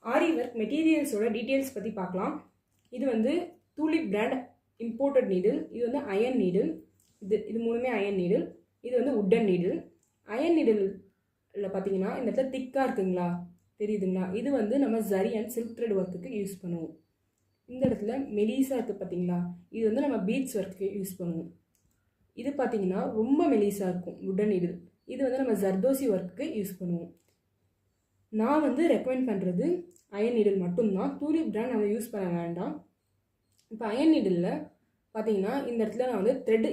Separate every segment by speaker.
Speaker 1: ஆரி work மெட்டீரியல்ஸோட details பற்றி பார்க்கலாம். இது வந்து டூலிப் பிராண்ட் இம்போர்ட்டட் நீடில். இது வந்து அயன் நீடில். இது மூணுமே அயன் நீடில். இது வந்து உட்டன் நீடில். அயன் நீடில் பார்த்தீங்கன்னா இந்த இடத்துல திக்காக இருக்குங்களா, தெரியுதுங்களா? இது வந்து நம்ம ஜரி அண்ட் சில்க் த்ரெட் ஒர்க்குக்கு யூஸ் பண்ணுவோம். இந்த இடத்துல மெலிசாக இருக்குது பார்த்தீங்களா, இது வந்து நம்ம பீட்ஸ் ஒர்க்குக்கு யூஸ் பண்ணுவோம். இது பார்த்தீங்கன்னா ரொம்ப மெலிசாக இருக்கும் உட்டன் நீடில். இது வந்து நம்ம ஜர்தோசி ஒர்க்குக்கு யூஸ் பண்ணுவோம். நான் வந்து ரெக்கமெண்ட் பண்ணுறது அயன் நீடில் மட்டும்தான். டூலிப் பிராண்ட் நம்ம யூஸ் பண்ண வேண்டாம். இப்போ அயன் நீடிலில் பார்த்தீங்கன்னா இந்த இடத்துல நான் வந்து த்ரெட்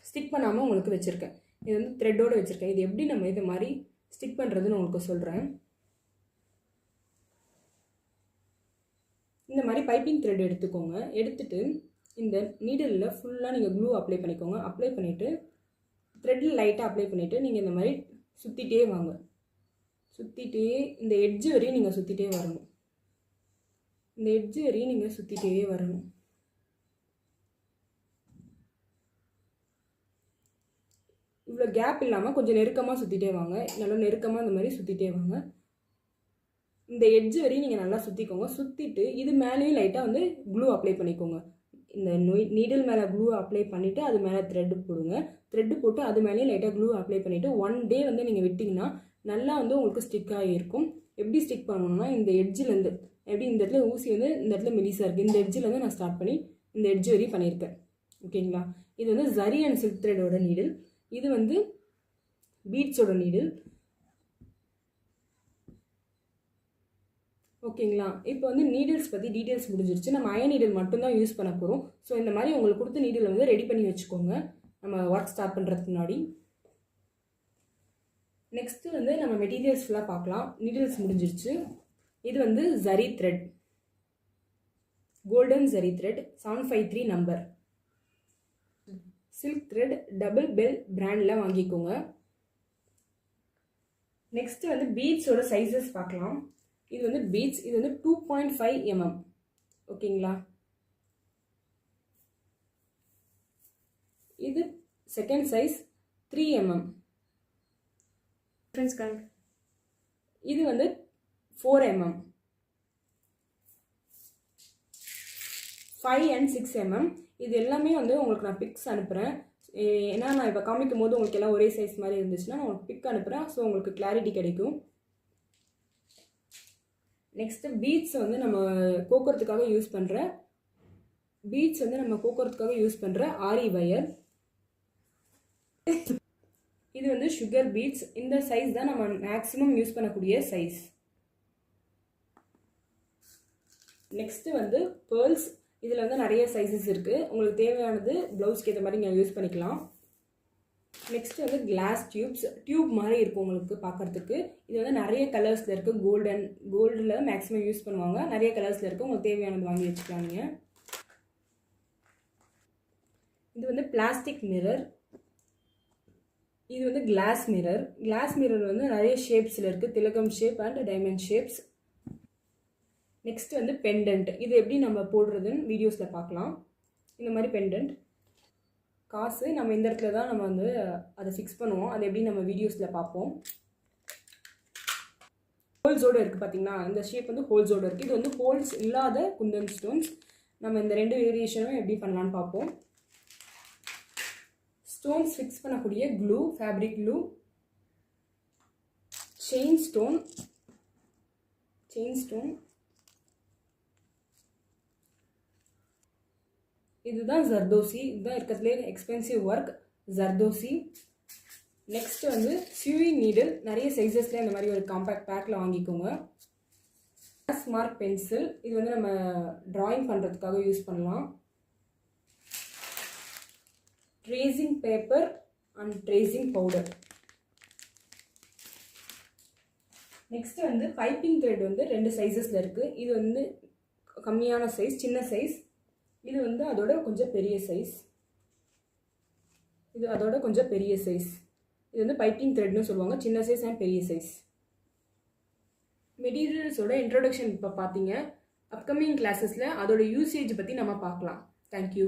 Speaker 1: ஸ்டிக் பண்ணாமல் உங்களுக்கு வச்சுருக்கேன். இது வந்து த்ரெட்டோடு வச்சுருக்கேன். இது எப்படி நம்ம இது மாதிரி ஸ்டிக் பண்ணுறதுன்னு உங்களுக்கு சொல்கிறேன். இந்த மாதிரி பைப்பிங் த்ரெட் எடுத்துக்கோங்க. எடுத்துகிட்டு இந்த நீடிலில் ஃபுல்லாக நீங்கள் க்ளூ அப்ளை பண்ணிக்கோங்க. அப்ளை பண்ணிவிட்டு த்ரெட்டில் லைட்டாக அப்ளை பண்ணிவிட்டு நீங்கள் இந்த மாதிரி சுற்றிட்டே வாங்க. சுற்றிட்டே இந்த எட்ஜு வரையும் நீங்கள் சுற்றிட்டே வரணும். இந்த எட்ஜு வரையும் நீங்கள் சுற்றிட்டே வரணும். இவ்வளோ கேப் இல்லாமல் கொஞ்சம் நெருக்கமாக சுற்றிட்டே வாங்க. நல்லா நெருக்கமாக இந்த மாதிரி சுற்றிட்டே வாங்க. இந்த எட்ஜு வரையும் நீங்கள் நல்லா சுற்றிக்கோங்க. சுற்றிட்டு இது மேலேயும் லைட்டாக வந்து க்ளூ அப்ளை பண்ணிக்கோங்க. இந்த நீடில் மேலே க்ளூ அப்ளை பண்ணிவிட்டு அது மேலே த்ரெட்டு போடுங்க. த்ரெட்டு போட்டு அது மேலேயும் லைட்டாக க்ளூ அப்ளை பண்ணிவிட்டு 1 டே வந்து நீங்கள் விட்டிங்கன்னா நல்லா வந்து உங்களுக்கு ஸ்டிக் ஆகியிருக்கும். எப்படி ஸ்டிக் பண்ணணும்னா இந்த எட்ஜிலேருந்து எப்படி இந்த இடத்துல ஊசி வந்து இந்த இடத்துல மெலிசாக இருக்குது, இந்த எட்ஜிலேருந்து நான் ஸ்டார்ட் பண்ணி இந்த எட்ஜ் வரையும் பண்ணியிருக்கேன். ஓகேங்களா? இது வந்து ஜரி அண்ட் சில்க் த்ரெடோட நீடில். இது வந்து பீட்ஸோட நீடில். ஓகேங்களா? இப்போ வந்து நீடில்ஸ் பற்றி டீட்டெயில்ஸ் முடிஞ்சிருச்சு. நம்ம அயன் நீடில் மட்டும்தான் யூஸ் பண்ண போகிறோம். ஸோ இந்த மாதிரி உங்களுக்கு கொடுத்த நீடில் வந்து ரெடி பண்ணி வச்சுக்கோங்க நம்ம ஒர்க் ஸ்டார்ட் பண்ணுறதுக்கு முன்னாடி. நெக்ஸ்ட்டு வந்து நம்ம மெட்டீரியல்ஸ் ஃபுல்லாக பார்க்கலாம். நீடில்ஸ் முடிஞ்சிருச்சு. இது வந்து zari thread, golden zari thread 753 number. Silk thread double bell பிராண்டில் வாங்கிக்கோங்க. நெக்ஸ்ட்டு வந்து பீட்ஸோட சைஸஸ் பார்க்கலாம். இது வந்து பீட்ஸ். இது வந்து 2.5 mm. ஓகேங்களா? இது செகண்ட் சைஸ் 3 mm. இது வந்து 4 mm, 5 and 6 mm. இது எல்லாமே வந்து உங்களுக்கு நான் பிக்ஸ் அனுப்புகிறேன். ஏன்னா நான் இப்போ காமிக்கும் போது உங்களுக்கு எல்லாம் ஒரே சைஸ் மாதிரி இருந்துச்சுன்னா நான் உங்களுக்கு பிக் அனுப்புகிறேன். ஸோ உங்களுக்கு கிளாரிட்டி கிடைக்கும். நெக்ஸ்ட்டு பீட்ஸ் வந்து நம்ம கோக்கறதுக்காக யூஸ் பண்ணுற ஆரி வயர். இது வந்து சுகர் பீட்ஸ். இந்த சைஸ் தான் நம்ம மேக்ஸிமம் யூஸ் பண்ணக்கூடிய சைஸ். நெக்ஸ்ட்டு வந்து பேர்ல்ஸ். இதில் வந்து நிறைய சைஸஸ் இருக்குது. உங்களுக்கு தேவையானது ப்ளவுஸ்க்கு ஏற்ற மாதிரி நீங்கள் யூஸ் பண்ணிக்கலாம். நெக்ஸ்ட் வந்து கிளாஸ் டியூப் மாதிரி இருக்கும் உங்களுக்கு பார்க்குறதுக்கு. இது வந்து நிறைய கலர்ஸில் இருக்குது. கோல்டில் மேக்ஸிமம் யூஸ் பண்ணுவாங்க. நிறைய கலர்ஸில் இருக்குது. உங்களுக்கு தேவையானது வாங்கி வச்சுக்கலாம் நீங்கள். இது வந்து பிளாஸ்டிக் மிரர். இது வந்து கிளாஸ் மிரர் வந்து நிறைய ஷேப்ஸில் இருக்குது. திலகம் shape and diamond shapes. Next வந்து பெண்டன்ட். இது எப்படி நம்ம போடுறதுன்னு வீடியோஸில் பார்க்கலாம். இந்த மாதிரி பெண்டன்ட் காசு நம்ம இந்த இடத்துல தான் நம்ம வந்து அதை ஃபிக்ஸ் பண்ணுவோம். அது எப்படி நம்ம வீடியோஸில் பார்ப்போம். ஹோல்ஸோடு இருக்குது பார்த்தீங்கன்னா, இந்த ஷேப் வந்து ஹோல்ஸோடு இருக்குது. இது வந்து ஹோல்ஸ் இல்லாத குந்தன் ஸ்டோன்ஸ். நம்ம இந்த 2 வேரியேஷனும் எப்படி பண்ணலான்னு பார்ப்போம். ஸ்டோன்ஸ் ஃபிக்ஸ் பண்ணக்கூடிய glue, fabric glue, chain stone. இதுதான் ஜர்தோசி. இதுதான் இருக்கிறதுலே எக்ஸ்பென்சிவ் ஒர்க் ஜர்தோசி. நெக்ஸ்ட் வந்து சியூயிங் நீடில். நிறைய சைஸஸில் இந்த மாதிரி ஒரு காம்பேக்ட் பேக்கில் வாங்கிக்கோங்க. Glass mark pencil. இது வந்து நம்ம ட்ராயிங் பண்ணுறதுக்காக யூஸ் பண்ணலாம். Tracing paper and tracing powder. Next வந்து பைப்பிங் த்ரெட் வந்து 2 சைஸஸில் இருக்குது. இது வந்து கம்மியான சைஸ், சின்ன சைஸ். இது வந்து அதோட கொஞ்சம் பெரிய சைஸ். இது வந்து பைப்பிங் த்ரெட்னு சொல்லுவாங்க. சின்ன சைஸ் அண்ட் பெரிய சைஸ். மெட்டீரியல்ஸோட இன்ட்ரோடக்ஷன் இப்போ பார்த்தீங்க. அப்கமிங் கிளாஸஸில் அதோட யூசேஜ் பற்றி நம்ம பார்க்கலாம். தேங்க்யூ.